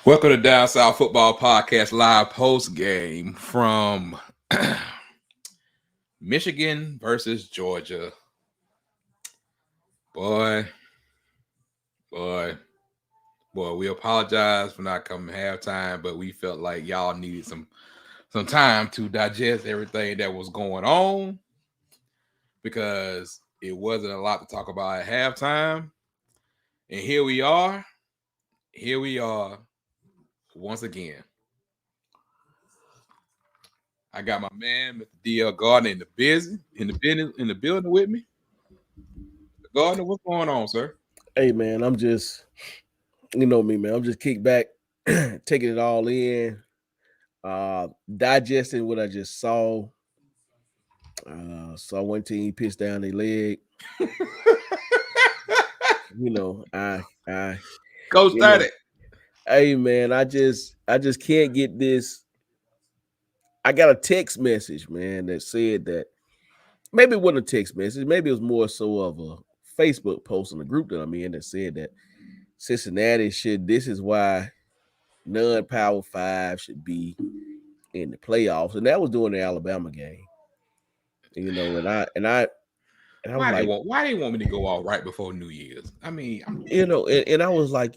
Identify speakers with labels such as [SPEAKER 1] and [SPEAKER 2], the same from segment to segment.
[SPEAKER 1] Welcome to Down South Football Podcast live post game from Michigan versus Georgia. Boy, we apologize for not coming halftime, but we felt like y'all needed some time to digest everything that was going on because it wasn't a lot to talk about at halftime. And here we are once again. I got my man, Mr. DL Gardner, in the building with me. Gardner, what's going on, sir?
[SPEAKER 2] Hey man, I'm just, you know me, man. I'm just kicked back, taking it all in, digesting what I just saw. Saw one team pitch down their leg. You know,
[SPEAKER 1] Go
[SPEAKER 2] you know,
[SPEAKER 1] Static.
[SPEAKER 2] hey man, I just can't get this. I got a text message, man, that said that maybe it wasn't a text message, maybe it was more so of a Facebook post in the group that I'm in that said that Cincinnati should. This is why non-power five should be in the playoffs, and that was during the Alabama game. You know, and I was like,
[SPEAKER 1] Why they want me to go out right before New Year's? I mean,
[SPEAKER 2] and I was like,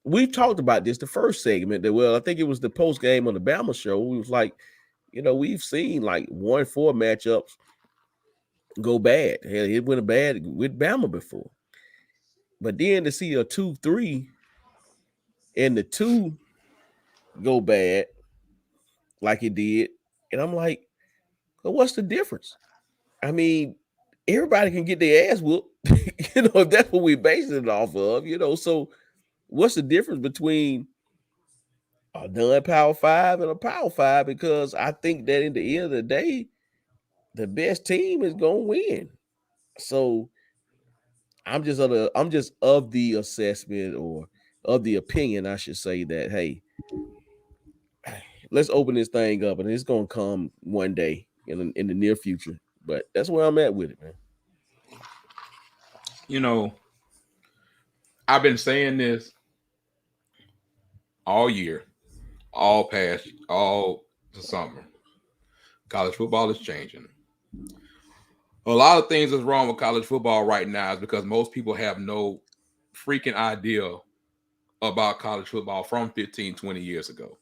[SPEAKER 2] we talked about this the first segment that I think it was the post game on the Bama show. We was like, we've seen like 1-4 matchups go bad. Hell, it went bad with Bama before, but then to see a 2-3 and the two go bad like it did, and I'm like, well, what's the difference? I mean, everybody can get their ass whooped, if that's what we're basing it off of, So what's the difference between a non-power five and a power five? Because I think that in the end of the day, the best team is gonna win. So I'm just of the assessment, or of the opinion, I should say, that hey, let's open this thing up, and it's gonna come one day in the near future. But that's where I'm at with it, man.
[SPEAKER 1] you know, I've been saying this all year, all the summer. College football is changing. A lot of things is wrong with college football right now is because most people have no freaking idea about college football from 15, 20 years ago.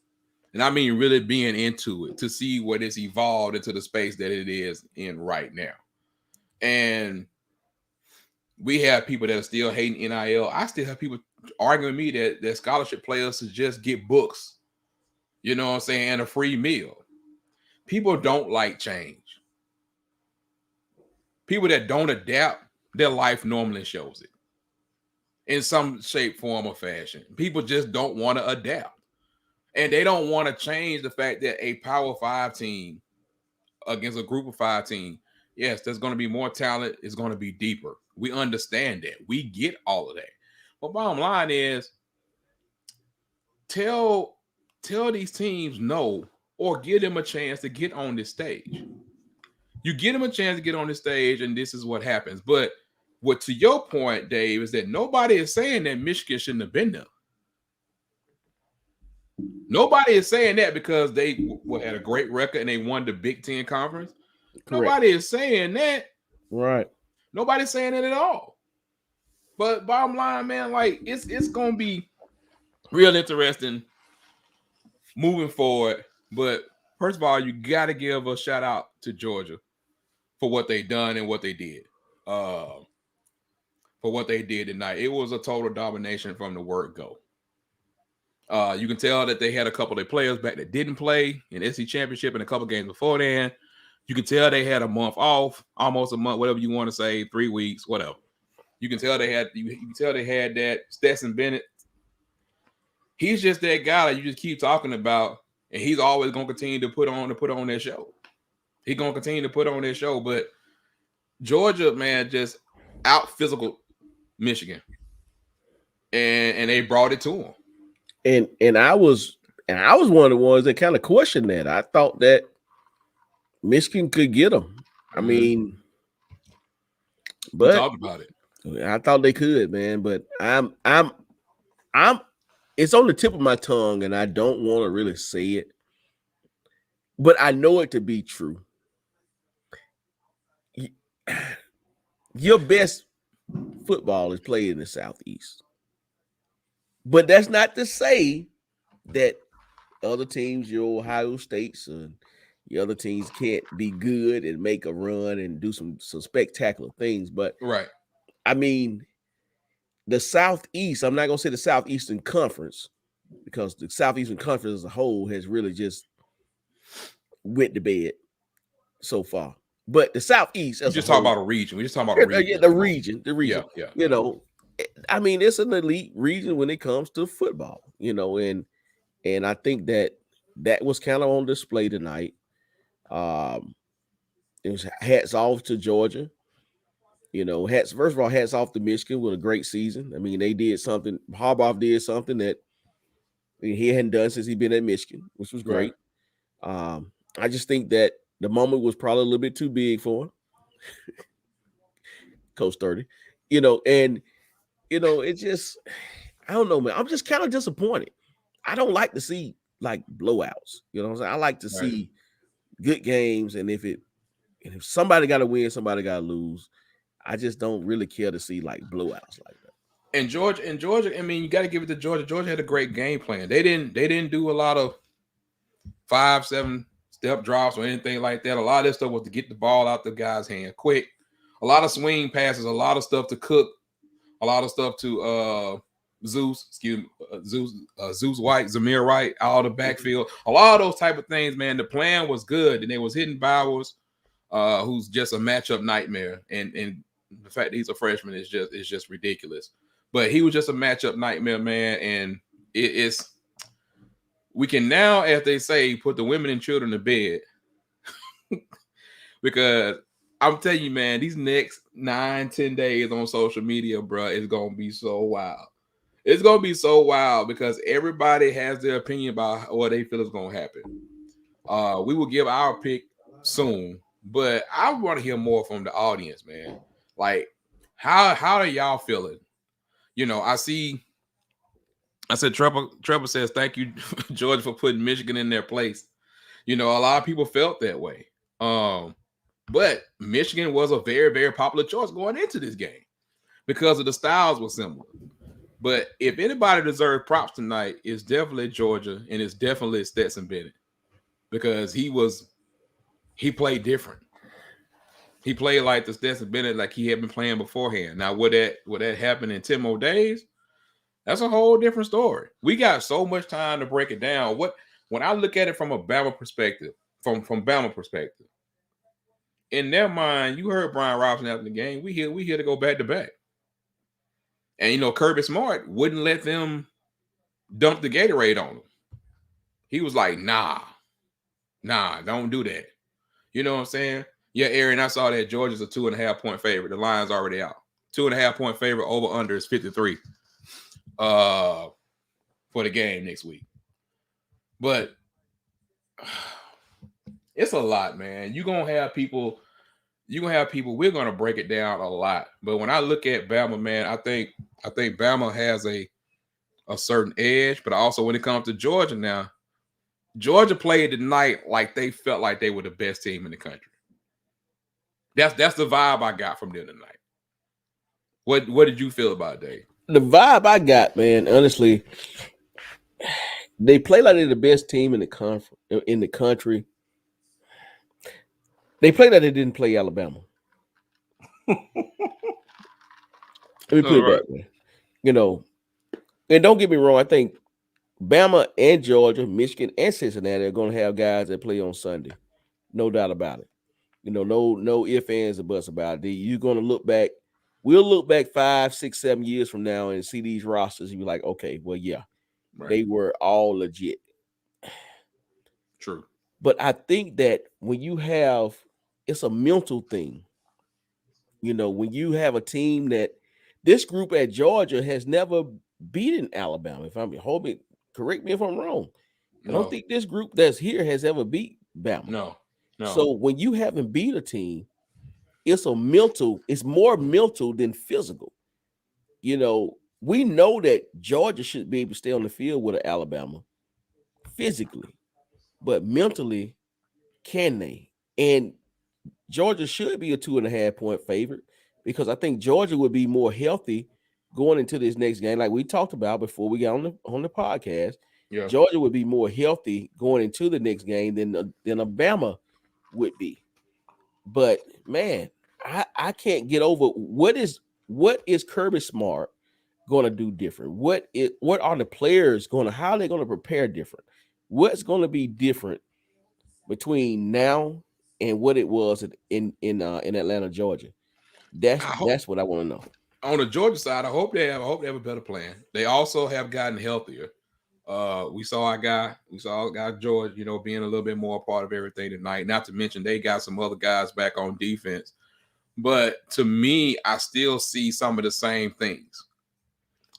[SPEAKER 1] And I mean really being into it to see what it's evolved into the space that it is in right now. And we have people that are still hating NIL. I still have people arguing with me that scholarship players should just get books, you know what I'm saying, and a free meal. People don't like change. People that don't adapt, their life normally shows it in some shape, form, or fashion. People just don't want to adapt. And they don't want to change the fact that a Power 5 team against a Group of 5 team, yes, there's going to be more talent. It's going to be deeper. We understand that. We get all of that. But bottom line is, tell these teams no, or give them a chance to get on this stage. You get them a chance to get on the stage, and this is what happens. But what, to your point, Dave, is that nobody is saying that Michigan shouldn't have been there. Nobody is saying that because they had a great record and they won the Big Ten conference. Correct. Nobody is saying that.
[SPEAKER 2] Right.
[SPEAKER 1] Nobody's saying it at all. But bottom line, man, like it's gonna be real interesting moving forward. But first of all, you got to give a shout out to Georgia for what they done and what they did. For what they did tonight, it was a total domination from the word go. You can tell that they had a couple of their players back that didn't play in the SEC Championship and a couple games before then. You can tell they had a month off, almost a month, whatever you want to say, 3 weeks, whatever. You can tell they had. You can tell they had that. Stetson Bennett. He's just that guy that you just keep talking about, and he's always gonna continue to put on their show. He's gonna continue to put on their show, but Georgia, man, just out physical Michigan, and they brought it to them.
[SPEAKER 2] And I was one of the ones that kind of questioned that. I thought that Michigan could get them. I mean, but
[SPEAKER 1] we talked about it.
[SPEAKER 2] I thought they could, man. But I'm it's on the tip of my tongue, and I don't want to really say it, but I know it to be true. Your best football is played in the Southeast, but that's not to say that other teams, your Ohio States and your other teams, can't be good and make a run and do some spectacular things. But
[SPEAKER 1] Right.
[SPEAKER 2] I mean, the Southeast, I'm not gonna say the Southeastern Conference, because the Southeastern Conference as a whole has really just went to bed so far. But the Southeast
[SPEAKER 1] We
[SPEAKER 2] as a
[SPEAKER 1] just talk
[SPEAKER 2] whole,
[SPEAKER 1] about a region. We just talking about a region
[SPEAKER 2] yeah,
[SPEAKER 1] at
[SPEAKER 2] the
[SPEAKER 1] the moment.
[SPEAKER 2] region,
[SPEAKER 1] Yeah, yeah.
[SPEAKER 2] you know, I mean, it's an elite region when it comes to football, and I think that was kind of on display tonight. Um, it was hats off to Georgia. Hats first of all, hats off to Michigan with a great season. I mean, they did something. Harbaugh did something that he hadn't done since he'd been at Michigan, which was
[SPEAKER 1] Right.
[SPEAKER 2] great. I just think that the moment was probably a little bit too big for him, Coach 30. And it just I don't know, man. I'm just kind of disappointed. I don't like to see like blowouts. You know what I'm saying? I like to
[SPEAKER 1] Right.
[SPEAKER 2] see good games, and if somebody got to win, somebody got to lose. I just don't really care to see like blowouts like that.
[SPEAKER 1] And Georgia, I mean, you got to give it to Georgia. Georgia had a great game plan. They didn't do a lot of 5-7 step drops or anything like that. A lot of this stuff was to get the ball out the guy's hand quick. A lot of swing passes, a lot of stuff to Cook, a lot of stuff to Zeus White, Zamir Wright, out of the backfield. A lot of those type of things, man. The plan was good, and they was hitting Bowers, who's just a matchup nightmare. And the fact that he's a freshman is just ridiculous. But he was just a matchup nightmare, man. And it's we can now, as they say, put the women and children to bed because I'm telling you, man, these next 9-10 days on social media, bro, is gonna be so wild. It's gonna be so wild because everybody has their opinion about what they feel is gonna happen. We will give our pick soon, but I want to hear more from the audience, man. Like, how are y'all feeling? I said Trevor says thank you, Georgia, for putting Michigan in their place. A lot of people felt that way. But Michigan was a very, very popular choice going into this game because of the styles were similar. But if anybody deserves props tonight, it's definitely Georgia, and it's definitely Stetson Bennett because he played different. He played like the Stetson Bennett like he had been playing beforehand. Now, would that happen in 10 more days? That's a whole different story. We got so much time to break it down. When I look at it from a Bama perspective, from Bama perspective, in their mind, you heard Brian Robinson after the game. We here to go back to back. And Kirby Smart wouldn't let them dump the Gatorade on him. He was like, nah, don't do that. You know what I'm saying? Yeah, Aaron, I saw that Georgia's a 2.5-point favorite. The line's already out. 2.5-point favorite, over under is 53 for the game next week. But it's a lot, man. You're gonna have people, we're gonna break it down a lot. But when I look at Bama, man, I think Bama has a certain edge, but also when it comes to Georgia now, Georgia played tonight like they felt like they were the best team in the country. That's the vibe I got from them tonight. What did you feel about it, Dave?
[SPEAKER 2] The vibe I got, man, honestly, they play like they're the best team in the country. They play like they didn't play Alabama. Let me put it
[SPEAKER 1] Right.
[SPEAKER 2] that way. And don't get me wrong, I think Bama and Georgia, Michigan and Cincinnati are going to have guys that play on Sunday. No doubt about it. No ifs, ands, or buts about it. You're going to look back. We'll look back 5, 6, 7 years from now and see these rosters and be like, okay, well, yeah,
[SPEAKER 1] Right.
[SPEAKER 2] they were all legit.
[SPEAKER 1] True.
[SPEAKER 2] But I think that when you have, it's a mental thing. When you have a team that this group at Georgia has never beaten Alabama. If I'm hoping, correct me if I'm wrong. I don't think this group that's here has ever beat Bama.
[SPEAKER 1] No.
[SPEAKER 2] So when you haven't beat a team, it's more mental than physical. we know that Georgia should be able to stay on the field with Alabama physically, but mentally, can they? And Georgia should be a 2.5 point favorite because I think Georgia would be more healthy going into this next game, like we talked about before we got on the podcast.
[SPEAKER 1] Yeah.
[SPEAKER 2] Georgia would be more healthy going into the next game than Alabama would be. But man, I can't get over what is Kirby Smart going to do different? What are the players going to how are they going to prepare different? What's going to be different between now and what it was in Atlanta, Georgia? That's
[SPEAKER 1] I hope
[SPEAKER 2] that's what I want to know.
[SPEAKER 1] on the Georgia side, I hope they have a better plan. They also have gotten healthier. We saw our guy George, being a little bit more a part of everything tonight. Not to mention they got some other guys back on defense. But to me, I still see some of the same things.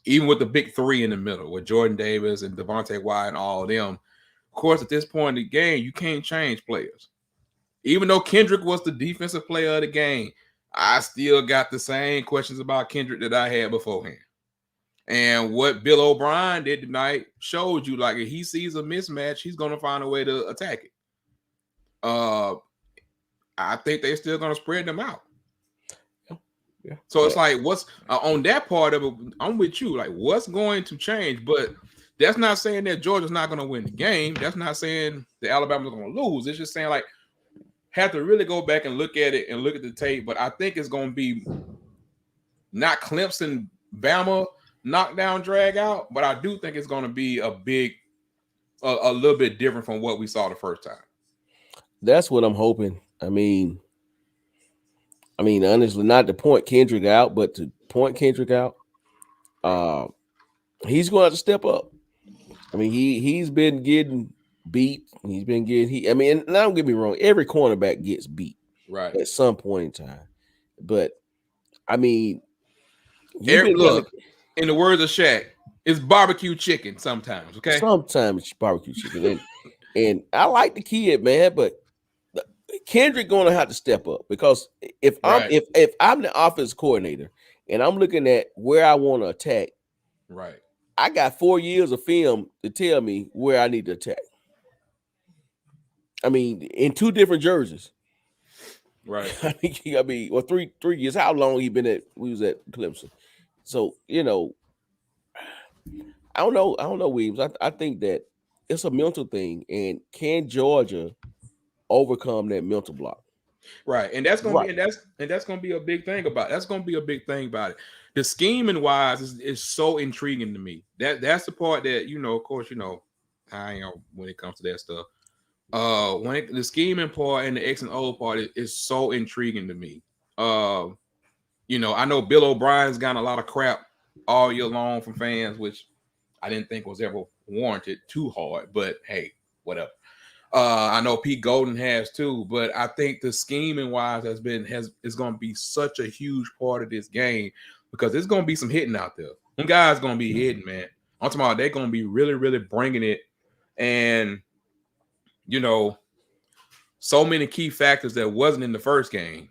[SPEAKER 1] Even with the big three in the middle, with Jordan Davis and Devontae Wyatt and all of them. Of course, at this point in the game, you can't change players. Even though Kendrick was the defensive player of the game, I still got the same questions about Kendrick that I had beforehand. And what Bill O'Brien did tonight showed you, like, if he sees a mismatch, he's going to find a way to attack it. I think they're still going to spread them out.
[SPEAKER 2] Yeah.
[SPEAKER 1] So it's like, what's on that part of it? I'm with you. Like, what's going to change? But that's not saying that Georgia's not going to win the game. That's not saying that Alabama's going to lose. It's just saying, like, have to really go back and look at it and look at the tape. But I think it's going to be not Clemson, Bama knockdown, drag out. But I do think it's going to be a little bit different from what we saw the first time.
[SPEAKER 2] That's what I'm hoping. I mean, honestly, not to point Kendrick out, but to point Kendrick out, he's going to have to step up. I mean, he's been getting beat. He's been getting and don't get me wrong, every cornerback gets beat
[SPEAKER 1] right
[SPEAKER 2] at some point in time. But I mean,
[SPEAKER 1] look, in the words of Shaq, it's barbecue chicken sometimes. Okay,
[SPEAKER 2] sometimes it's barbecue chicken, and I like the kid, man, but Kendrick gonna have to step up because if I'm the offense coordinator and I'm looking at where I want to attack,
[SPEAKER 1] right,
[SPEAKER 2] I got 4 years of film to tell me where I need to attack. I mean, in 2 different jerseys.
[SPEAKER 1] Right.
[SPEAKER 2] I mean, or 3 years. How long we was at Clemson? So, I don't know, Williams. I think that it's a mental thing, and can Georgia overcome that mental block?
[SPEAKER 1] Right, and that's gonna be that's gonna be a big thing about it. That's gonna be a big thing about it. The scheming wise is so intriguing to me. That's the part that of course, I am when it comes to that stuff. The scheming part and the X and O part is so intriguing to me. I know Bill O'Brien's gotten a lot of crap all year long from fans, which I didn't think was ever warranted too hard, but hey, whatever. I know Pete Golden has too, but I think the scheming wise is going to be such a huge part of this game because there's going to be some hitting out there. Some guys going to be hitting, man. I'm talking about they're going to be really, really bringing it, and so many key factors that wasn't in the first game,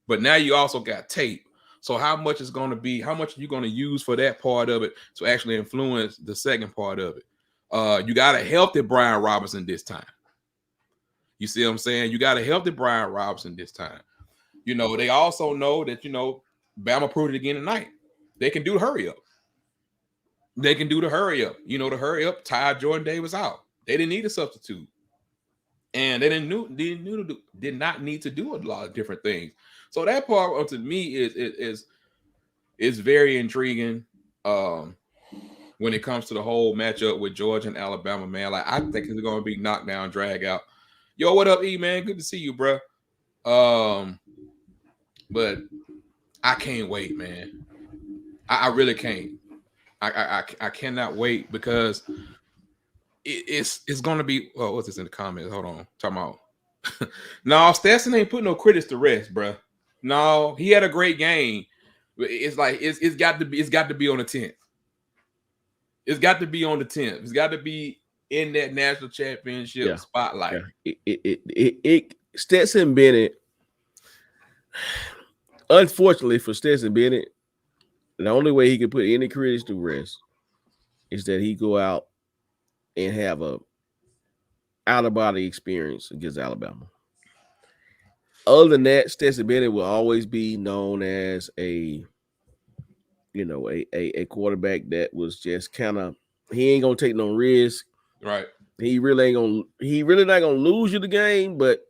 [SPEAKER 1] but now you also got tape. So how much are you going to use for that part of it to actually influence the second part of it? You got a healthy Brian Robinson this time. You see what I'm saying? You got to help the Brian Robinson this time. They also know that, Bama proved it again tonight. They can do the hurry up. The hurry up tied Jordan Davis out. They didn't need a substitute. And they did not need to do a lot of different things. So that part to me is very intriguing when it comes to the whole matchup with Georgia and Alabama, man. Like, I think it's going to be knockdown, drag out. Yo, what up, E, man? Good to see you, bro. But I can't wait, man. I really can't. I cannot wait because it's going to be. Oh, what's this in the comments? Hold on, talking about. No, Stetson ain't putting no critics to rest, bro. No, he had a great game. It's like it's got to be on the 10th. It's got to be on the 10th. It's got to be in that national championship spotlight.
[SPEAKER 2] Yeah. Stetson Bennett, unfortunately for Stetson Bennett, The only way he can put any critics to rest is that he go out and have a out of body experience against Alabama. Other than that, Stetson Bennett will always be known as a quarterback that was just kind of he ain't gonna take no risk.
[SPEAKER 1] Right.
[SPEAKER 2] He really not gonna lose you the game, but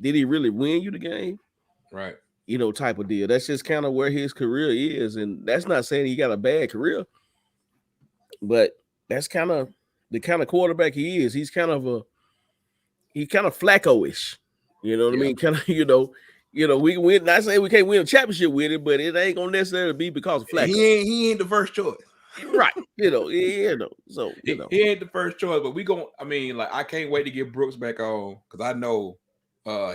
[SPEAKER 2] did he really win you the game?
[SPEAKER 1] Right.
[SPEAKER 2] Type of deal. That's just kind of where his career is, and that's not saying he got a bad career, but that's kind of the kind of quarterback he is. He's kind of Flacco-ish. You know what I
[SPEAKER 1] Yeah.
[SPEAKER 2] mean? Kind of, we can win. Not saying we can't win a championship with it, but it ain't gonna necessarily be because of Flacco.
[SPEAKER 1] He ain't the first choice.
[SPEAKER 2] Right. So
[SPEAKER 1] he ain't the first choice, but I can't wait to get Brooks back on because I know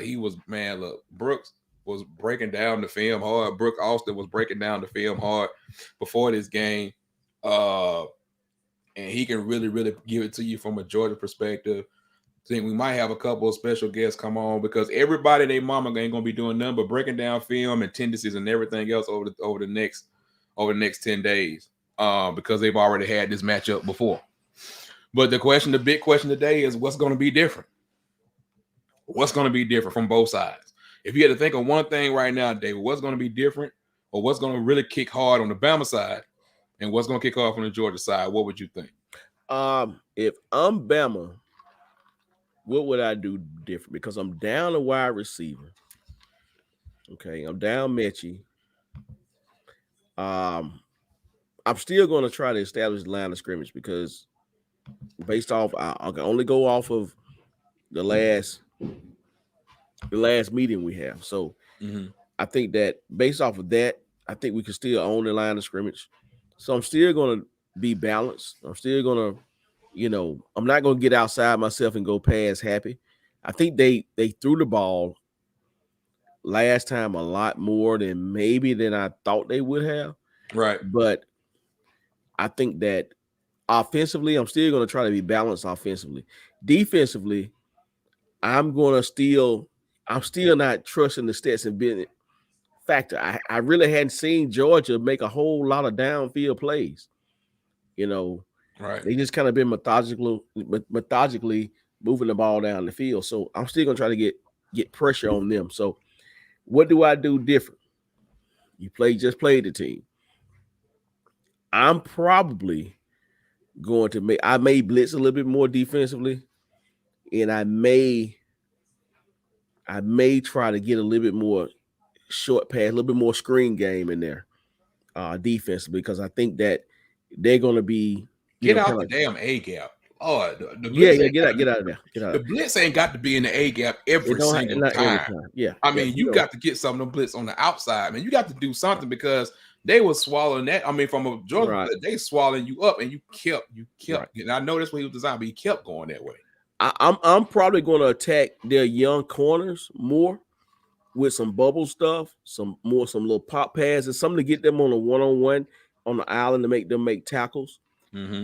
[SPEAKER 1] he was look, Brooks was breaking down the film hard. Brooks Austin was breaking down the film hard before this game. And he can really, really give it to you from a Georgia perspective. I think we might have a couple of special guests come on because everybody and their mama ain't gonna be doing nothing but breaking down film and tendencies and everything else over the next 10 days. Because they've already had this matchup before. But the big question today is what's going to be different? What's going to be different from both sides? If you had to think of one thing right now, David, what's going to be different or what's going to really kick hard on the Bama side and what's going to kick off on the Georgia side? What would you think?
[SPEAKER 2] If I'm Bama, what would I do different? Because I'm down a wide receiver. Okay, I'm down Mechie. I'm still going to try to establish the line of scrimmage because based off, I can only go off of the last meeting we have. So I think that based off of that, I think we can still own the line of scrimmage. So I'm still going to be balanced. I'm still going to, I'm not going to get outside myself and go past happy. I think they threw the ball last time a lot more than I thought they would have.
[SPEAKER 1] Right.
[SPEAKER 2] But I think that offensively, I'm still going to try to be balanced offensively. Defensively, I'm still not trusting the Stetson Bennett factor. I really hadn't seen Georgia make a whole lot of downfield plays.
[SPEAKER 1] Right.
[SPEAKER 2] They just kind of been methodically moving the ball down the field. So I'm still going to try to get pressure on them. So what do I do different? You just played the team. I'm probably going to I may blitz a little bit more defensively, and I may try to get a little bit more short pass, a little bit more screen game in there defensively, because I think that they're going to be
[SPEAKER 1] get out the damn A gap. Oh, the
[SPEAKER 2] blitz get out of there.
[SPEAKER 1] The blitz ain't got to be in the A gap every single time.
[SPEAKER 2] Yeah,
[SPEAKER 1] you got to get some of them blitz on the outside, man. You got to do something because they were swallowing that. From a Georgia, they swallowing you up, and you kept. Right. And I know that's what he was designed, but he kept going that way.
[SPEAKER 2] I'm probably going to attack their young corners more with some bubble stuff, some little pop passes, something to get them on a one-on-one on the island to make them make tackles.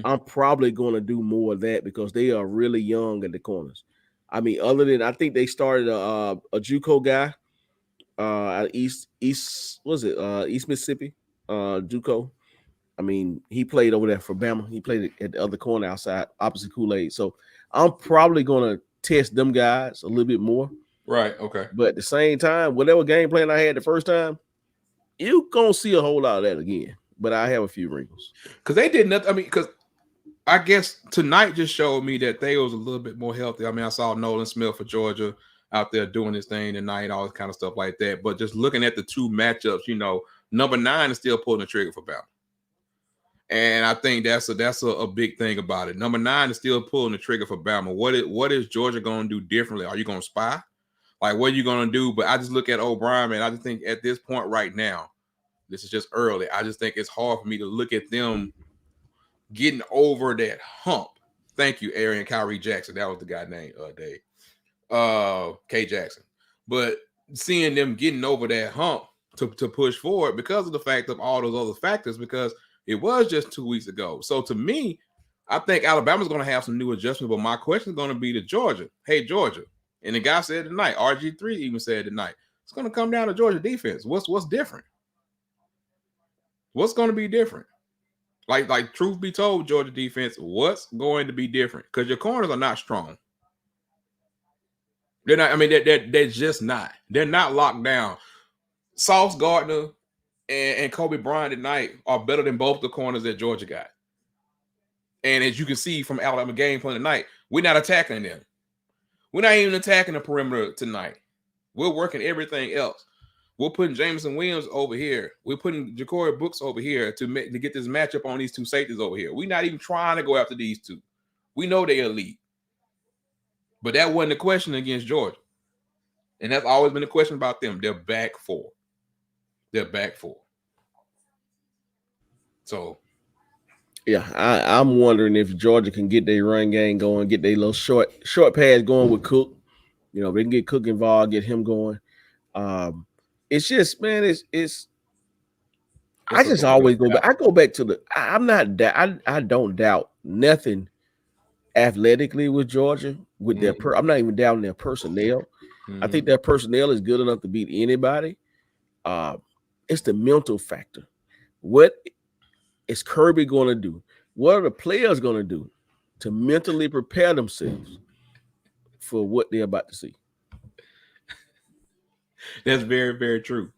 [SPEAKER 2] I'm probably going to do more of that because they are really young at the corners. Other than I think they started a JUCO guy, East Mississippi, JUCO. He played over there for Bama. He played at the other corner outside, opposite Kool-Aid. So I'm probably going to test them guys a little bit more.
[SPEAKER 1] Right. Okay.
[SPEAKER 2] But at the same time, whatever game plan I had the first time, you gonna see a whole lot of that again. But I have a few wrinkles
[SPEAKER 1] because they did nothing. Because I guess tonight just showed me that they was a little bit more healthy. I saw Nolan Smith for Georgia out there doing his thing tonight, all this kind of stuff like that. But just looking at the two matchups, number 9 is still pulling the trigger for Bama. And I think that's a big thing about it. Number 9 is still pulling the trigger for Bama. What is Georgia going to do differently? Are you going to spy? Like, what are you going to do? But I just look at O'Brien, man. I just think at this point right now, this is just early. I just think it's hard for me to look at them getting over that hump. Thank you, Arian Kyrie Jackson. That was the guy named Dave. K. Jackson. But seeing them getting over that hump to push forward because of the fact of all those other factors, because it was just 2 weeks ago. So to me, I think Alabama's going to have some new adjustments. But my question is going to be to Georgia. Hey, Georgia. And the guy said tonight, RG3 even said tonight, it's going to come down to Georgia defense. What's different? What's going to be different? Like truth be told, Georgia defense, what's going to be different? Because your corners are not strong. They're not. I mean, they're just not. They're not locked down. Sauce Gardner and Kobe Bryant tonight are better than both the corners that Georgia got. And as you can see from Alabama game plan tonight, we're not attacking them. We're not even attacking the perimeter tonight. We're working everything else. We're putting Jameson Williams over here. We're putting Ja'Cory Brooks over here to get this matchup on these two safeties over here. We're not even trying to go after these two. We know they're elite. But that wasn't the question against Georgia. And that's always been the question about them. They're back four. They're back four. So,
[SPEAKER 2] yeah, I'm wondering if Georgia can get their run game going, get their little short pass going with Cook. You know, they can get Cook involved, get him going. It's just, man, it's I just always go back. I go back to I'm not I don't doubt nothing athletically with Georgia with their I'm not even doubting their personnel. I think their personnel is good enough to beat anybody. It's the mental factor. What is Kirby going to do? What are the players going to do to mentally prepare themselves for what they're about to see?
[SPEAKER 1] That's very, very true.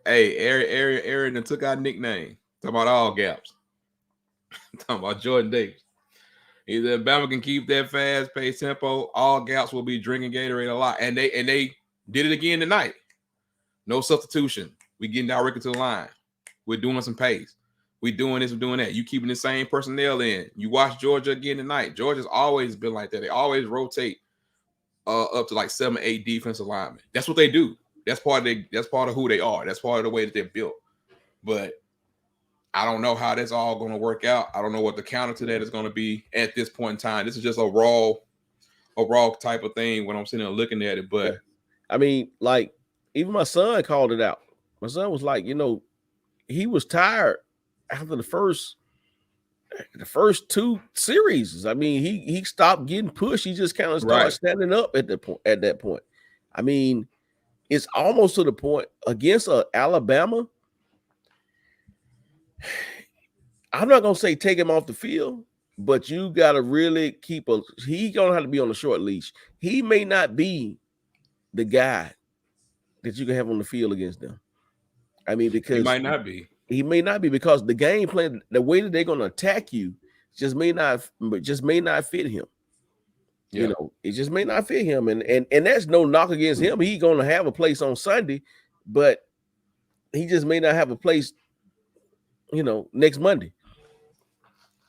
[SPEAKER 1] Hey, Aaron took our nickname. Talking about all gaps. Talking about Jordan Davis. Either Alabama can keep that fast-paced tempo, all gaps will be drinking Gatorade a lot. And they did it again tonight. No substitution. We getting directly to the line. We're doing some pace. We're doing this, we're doing that. You keeping the same personnel in. You watch Georgia again tonight. Georgia's always been like that. They always rotate up to like 7 or 8 defensive linemen. That's what they do. That's part of who they are. That's part of the way that they're built. But I don't know how that's all going to work out. I don't know what the counter to that is going to be at this point in time. This is just a raw type of thing when I'm sitting there looking at it. But
[SPEAKER 2] I mean, like, even my son called it out. My son was like, you know, he was tired after the first 2 series. I mean, he stopped getting pushed. He just kind of started standing up at that point. I mean, it's almost to the point against Alabama. I'm not gonna say take him off the field, but you gotta really he's gonna have to be on a short leash. He may not be the guy that you can have on the field against them. I mean, because
[SPEAKER 1] he might not be.
[SPEAKER 2] He may not be because the game plan, the way that they're gonna attack you, just may not fit him. Yeah. You know, it just may not fit him, and that's no knock against him. He's gonna have a place on Sunday, but he just may not have a place, you know, next Monday.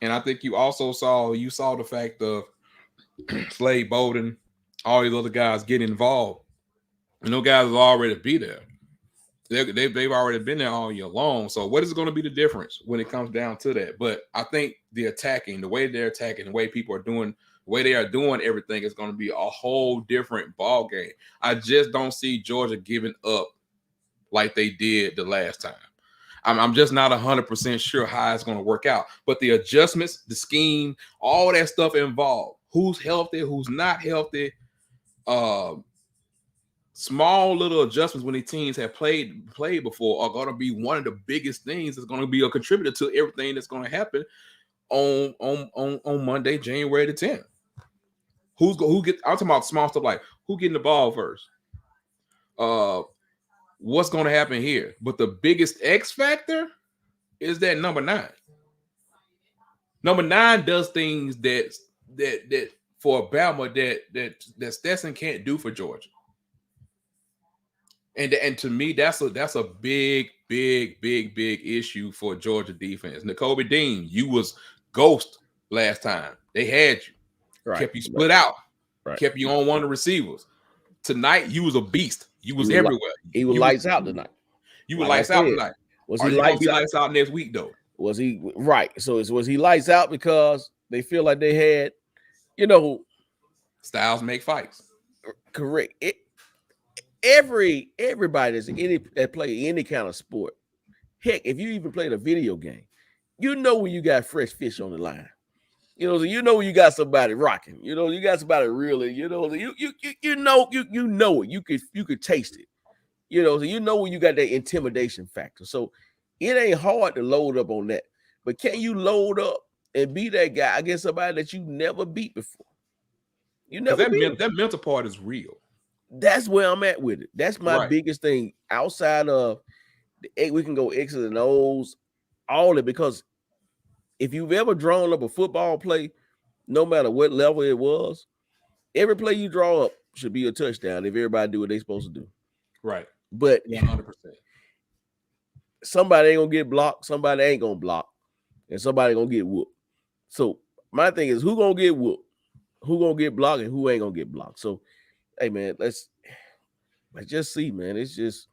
[SPEAKER 1] And I think you saw the fact of Slade Bolden, all these other guys getting involved. And those guys will already be there. They've already been there all year long. So what is going to be the difference when it comes down to that? But I think the way they're attacking, the way people are doing, the way they are doing everything is going to be a whole different ball game. I just don't see Georgia giving up like they did the last time. I'm just not 100% sure how it's going to work out. But the adjustments, the scheme, all that stuff involved. Who's healthy, who's not healthy. Small little adjustments when the teams have played before are going to be one of the biggest things that's going to be a contributor to everything that's going to happen on Monday, January the 10th. I'm talking about small stuff like who getting the ball first. What's going to happen here? But the biggest X factor is that number 9. Number 9 does things that for Alabama that Stetson can't do for Georgia. And to me, that's a big issue for Georgia defense. Nakobe Dean, you was ghost last time. They had you. Right. Kept you split out. Right. Kept you on one of the receivers. Tonight, you was a beast. You was everywhere.
[SPEAKER 2] He was lights out tonight.
[SPEAKER 1] You were lights out tonight.
[SPEAKER 2] Was he lights
[SPEAKER 1] out next week, though?
[SPEAKER 2] Was he right? So was he lights out because they feel like they had, you know,
[SPEAKER 1] styles make fights.
[SPEAKER 2] Correct. Everybody that play any kind of sport, heck, if you even played a video game, you know when you got fresh fish on the line. You know, so you know when you got somebody rocking. You know, you got somebody really. You know, you know it. You could taste it. You know, so you know when you got that intimidation factor. So It ain't hard to load up on that. But can you load up and be that guy against somebody that you never beat before? You
[SPEAKER 1] Because
[SPEAKER 2] never beat him.
[SPEAKER 1] that mental part is real.
[SPEAKER 2] That's where I'm at with it. That's my
[SPEAKER 1] Right.
[SPEAKER 2] biggest thing outside of we can go X's and O's, all it, because if you've ever drawn up a football play, no matter what level it was, every play you draw up should be a touchdown if everybody do what they supposed to do.
[SPEAKER 1] Right.
[SPEAKER 2] But
[SPEAKER 1] 100%.
[SPEAKER 2] somebody ain't gonna get blocked, somebody ain't gonna block, and somebody gonna get whooped. So my thing is, who gonna get whooped, who gonna get blocked, and who ain't gonna get blocked. So hey man, let's just see, man. It's just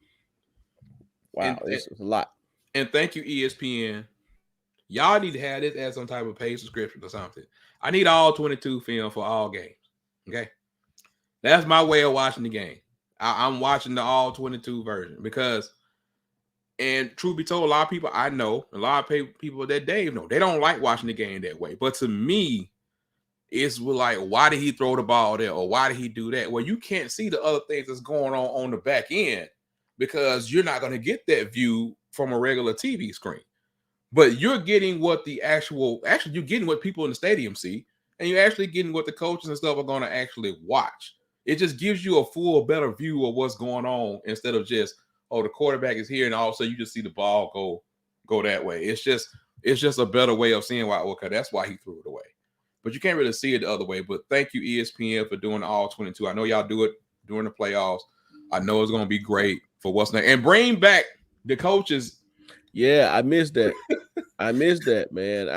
[SPEAKER 2] wow, it's a lot.
[SPEAKER 1] And thank you, ESPN. Y'all need to have this as some type of paid subscription or something. I need all 22 film for all games. Okay. That's my way of watching the game. I'm watching the all 22 version because, and truth be told, a lot of people I know, a lot of people that Dave know, they don't like watching the game that way. But to me, it's like, why did he throw the ball there? Or why did he do that? Well, you can't see the other things that's going on the back end because you're not going to get that view from a regular TV screen. But you're getting what you're getting what people in the stadium see, and you're actually getting what the coaches and stuff are going to actually watch. It just gives you a full, better view of what's going on instead of just, oh, the quarterback is here, and all of a sudden you just see the ball go that way. It's just a better way of seeing why. Okay, that's why he threw it away. But you can't really see it the other way. But thank you, ESPN, for doing all 22. I know y'all do it during the playoffs. I know it's going to be great for what's next, and bring back the coaches.
[SPEAKER 2] Yeah, I missed that. I missed that, man.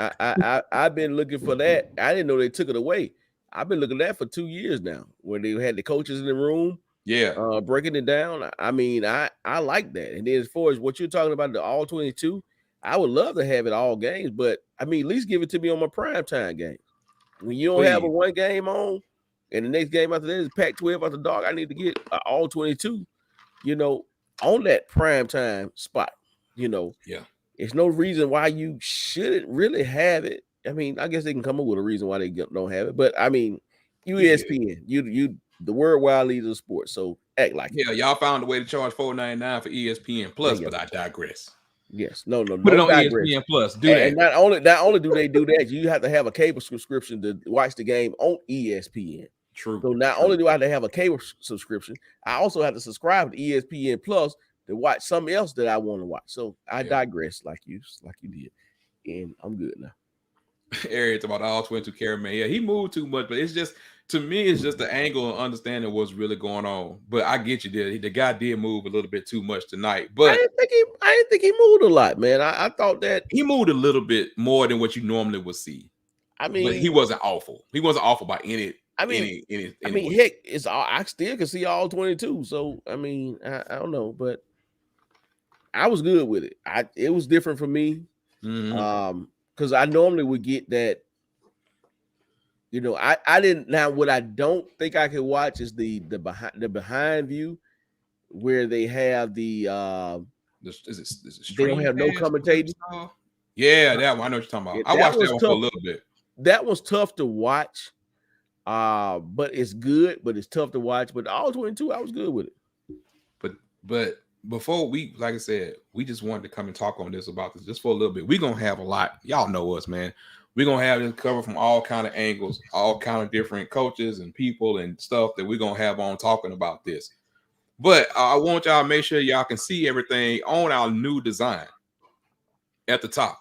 [SPEAKER 2] I've been looking for that. I didn't know they took it away. I've been looking at that for 2 years now, when they had the coaches in the room, breaking it down. I mean, I like that. And then as far as what you're talking about, the all 22, I would love to have it all games, but I mean, at least give it to me on my primetime games. When you don't have a one game on, and the next game after that is Pac-12 after dark, I need to get all 22, on that primetime spot.
[SPEAKER 1] Yeah.
[SPEAKER 2] There's no reason why you shouldn't really have it. I mean, I guess they can come up with a reason why they don't have it, but I mean, ESPN, you the worldwide leader of sports, so act like
[SPEAKER 1] it. Yeah, y'all found a way to charge $4.99 for ESPN Plus, but I digress.
[SPEAKER 2] Yes, no,
[SPEAKER 1] put it on
[SPEAKER 2] digress.
[SPEAKER 1] ESPN Plus. Do that.
[SPEAKER 2] And not only do they do that, you have to have a cable subscription to watch the game on ESPN.
[SPEAKER 1] True.
[SPEAKER 2] So not only do I have to have a cable subscription, I also have to subscribe to ESPN Plus to watch something else that I want to watch. So I digress like you did, and I'm good now.
[SPEAKER 1] Ariel about all 22 carry man. Yeah, he moved too much, but it's just, to me, it's just the angle and understanding what's really going on. But I get you there. The guy did move a little bit too much tonight. But
[SPEAKER 2] I didn't think he moved a lot, man. I thought that
[SPEAKER 1] he moved a little bit more than what you normally would see.
[SPEAKER 2] I mean,
[SPEAKER 1] but he wasn't awful. He wasn't awful by any.
[SPEAKER 2] Heck, it's all, I still can see all 22. So I mean, I don't know, but I was good with it. It was different for me.
[SPEAKER 1] Mm-hmm.
[SPEAKER 2] Because I normally would get that. I didn't. Now, what I don't think I could watch is the behind view, where they have the
[SPEAKER 1] is it
[SPEAKER 2] they don't have no commentating.
[SPEAKER 1] Yeah, that one I know what you're talking about. I watched that one for a little bit.
[SPEAKER 2] That was tough to watch. But it's good, but it's tough to watch. But all 22, I was good with it.
[SPEAKER 1] But before we, like I said, we just wanted to come and talk on this about this just for a little bit. We're gonna have a lot. Y'all know us, man. We're gonna have this covered from all kind of angles, all kind of different coaches and people and stuff that we're gonna have on talking about this. But I want y'all to make sure y'all can see everything on our new design at the top.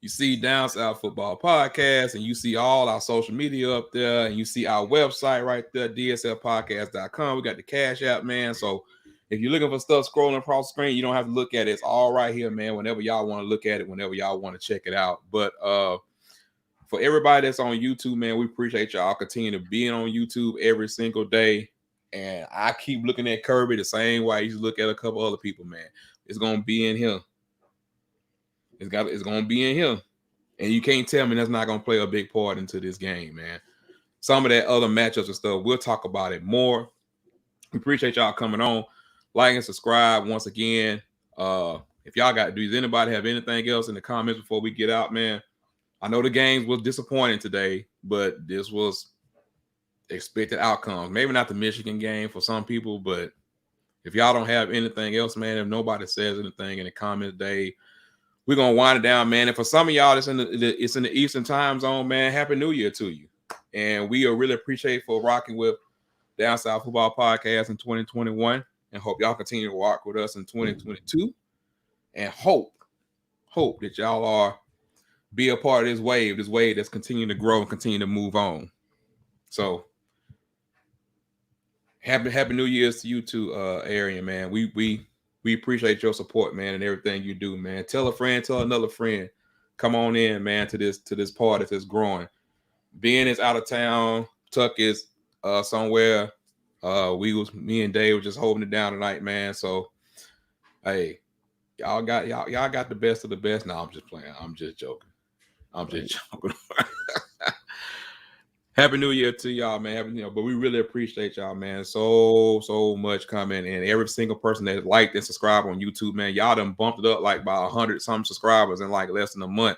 [SPEAKER 1] You see Down South Football Podcast, and you see all our social media up there, and you see our website right there, dslpodcast.com. We got the Cash App, man. So if you're looking for stuff scrolling across the screen, you don't have to look at it. It's all right here, man. Whenever y'all want to look at it, whenever y'all want to check it out. But for everybody that's on YouTube, man, we appreciate y'all continue to being on YouTube every single day. And I keep looking at Kirby the same way I used to look at a couple other people, man. It's gonna be in here. It's gonna be in here. And you can't tell me that's not gonna play a big part into this game, man. Some of that other matchups and stuff, we'll talk about it more. We appreciate y'all coming on. Like and subscribe once again. If y'all does anybody have anything else in the comments before we get out, man? I know the games was disappointing today, but this was expected outcomes. Maybe not the Michigan game for some people, but if y'all don't have anything else, man, if nobody says anything in the comments, Dave, we're gonna wind it down, man. And for some of y'all, it's in the Eastern time zone, man. Happy New Year to you. And we are really appreciate for rocking with Down South Football Podcast in 2021, and hope y'all continue to rock with us in 2022. And hope that y'all are be a part of this wave that's continuing to grow and continue to move on. So happy New Year's to you too, Arian, man. We appreciate your support, man, and everything you do, man. Tell a friend, tell another friend. Come on in, man, to this party that's growing. Ben is out of town. Tuck is somewhere. Me and Dave were just holding it down tonight, man. So hey, y'all got the best of the best. No, I'm just playing. I'm just joking. Happy New Year to y'all, man. But we really appreciate y'all, man. So much coming, and every single person that liked and subscribed on YouTube, man. Y'all done bumped it up like by 100 some subscribers in like less than a month.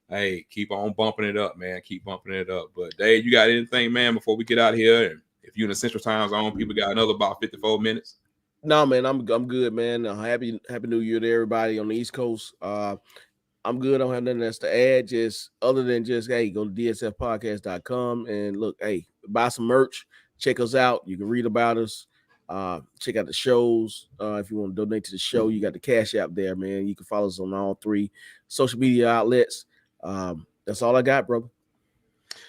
[SPEAKER 1] Hey, keep on bumping it up, man. Keep bumping it up. But Dave, you got anything, man, before we get out of here? And if you're in the Central Time Zone, people got another about 54 minutes.
[SPEAKER 2] No, man, I'm good, man. Happy New Year to everybody on the East Coast. I'm good. I don't have nothing else to add. Just other than just, hey, go to dsfpodcast.com and look, hey, buy some merch. Check us out. You can read about us. Check out the shows. If you want to donate to the show, you got the Cash App there, man. You can follow us on all 3 social media outlets. That's all I got, brother.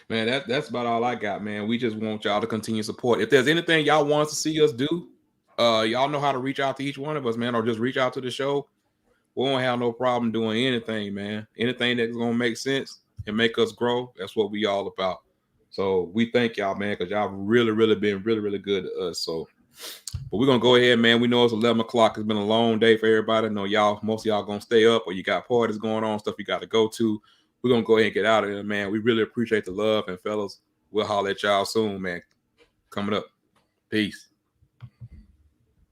[SPEAKER 1] Man, that's about all I got, man. We just want y'all to continue support. If there's anything y'all want to see us do, y'all know how to reach out to each one of us, man, or just reach out to the show. We won't have no problem doing anything, man. Anything that's gonna make sense and make us grow. That's what we all about. So we thank y'all, man, because y'all really been really good to us. So, but we're gonna go ahead, man. We know it's 11 o'clock. It's been a long day for everybody. I know most of y'all gonna stay up, or you got parties going on, stuff you got to go to. We're gonna go ahead and get out of there, man. We really appreciate the love, and fellas, we'll holler at y'all soon, man. Coming up. Peace.